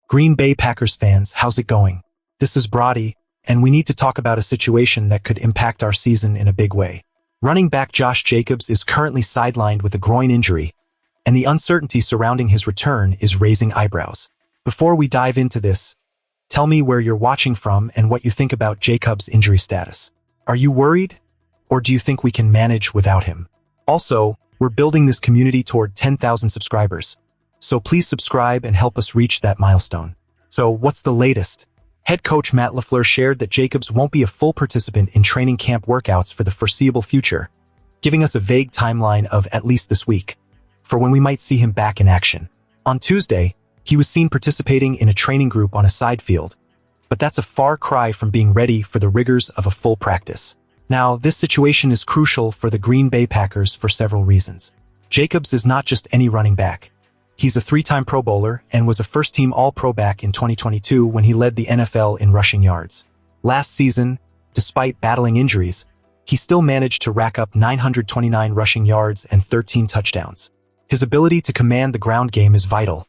Green Bay Packers fans, how's it going? This is Brody, and we need to talk about a situation that could impact our season in a big way. Running back Josh Jacobs is currently sidelined with a groin injury, and the uncertainty surrounding his return is raising eyebrows. Before we dive into this, tell me where you're watching from and what you think about Jacobs' injury status. Are you worried? Or do you think we can manage without him? Also, we're building this community toward 10,000 subscribers. So please subscribe and help us reach that milestone. So what's the latest? Head coach Matt LaFleur shared that Jacobs won't be a full participant in training camp workouts for the foreseeable future, giving us a vague timeline of at least this week, for when we might see him back in action. On Tuesday, he was seen participating in a training group on a side field, but that's a far cry from being ready for the rigors of a full practice. Now, this situation is crucial for the Green Bay Packers for several reasons. Jacobs is not just any running back. He's a three-time Pro Bowler and was a first-team All-Pro back in 2022 when he led the NFL in rushing yards. Last season, despite battling injuries, he still managed to rack up 929 rushing yards and 13 touchdowns. His ability to command the ground game is vital,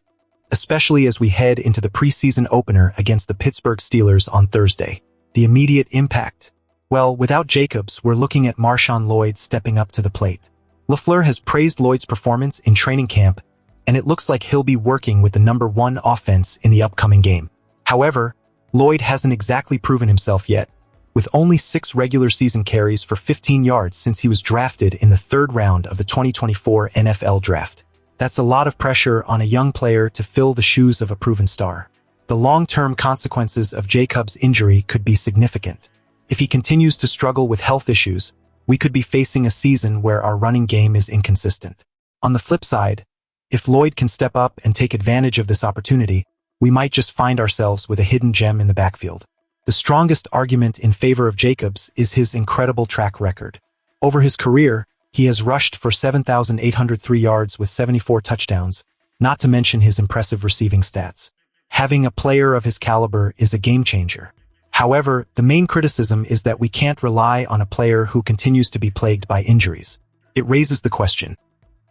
especially as we head into the preseason opener against the Pittsburgh Steelers on Thursday. The immediate impact. Well, without Jacobs, we're looking at MarShawn Lloyd stepping up to the plate. LaFleur has praised Lloyd's performance in training camp, and it looks like he'll be working with the #1 offense in the upcoming game. However, Lloyd hasn't exactly proven himself yet, with only 6 regular season carries for 15 yards since he was drafted in the 3rd round of the 2024 NFL Draft. That's a lot of pressure on a young player to fill the shoes of a proven star. The long-term consequences of Jacobs' injury could be significant. If he continues to struggle with health issues, we could be facing a season where our running game is inconsistent. On the flip side, if Lloyd can step up and take advantage of this opportunity, we might just find ourselves with a hidden gem in the backfield. The strongest argument in favor of Jacobs is his incredible track record. Over his career, he has rushed for 7,803 yards with 74 touchdowns, not to mention his impressive receiving stats. Having a player of his caliber is a game changer. However, the main criticism is that we can't rely on a player who continues to be plagued by injuries. It raises the question,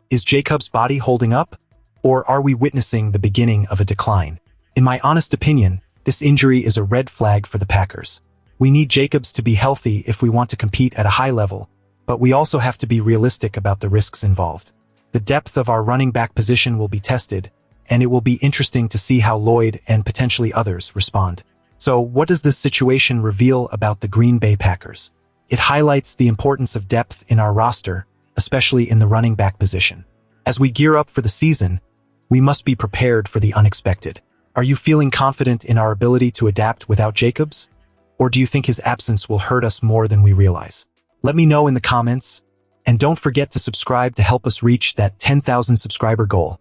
is Jacobs' body holding up, or are we witnessing the beginning of a decline? In my honest opinion, this injury is a red flag for the Packers. We need Jacobs to be healthy if we want to compete at a high level, but we also have to be realistic about the risks involved. The depth of our running back position will be tested, and it will be interesting to see how Lloyd and potentially others respond. So, what does this situation reveal about the Green Bay Packers? It highlights the importance of depth in our roster, especially in the running back position. As we gear up for the season, we must be prepared for the unexpected. Are you feeling confident in our ability to adapt without Jacobs? Or do you think his absence will hurt us more than we realize? Let me know in the comments, and don't forget to subscribe to help us reach that 10,000 subscriber goal.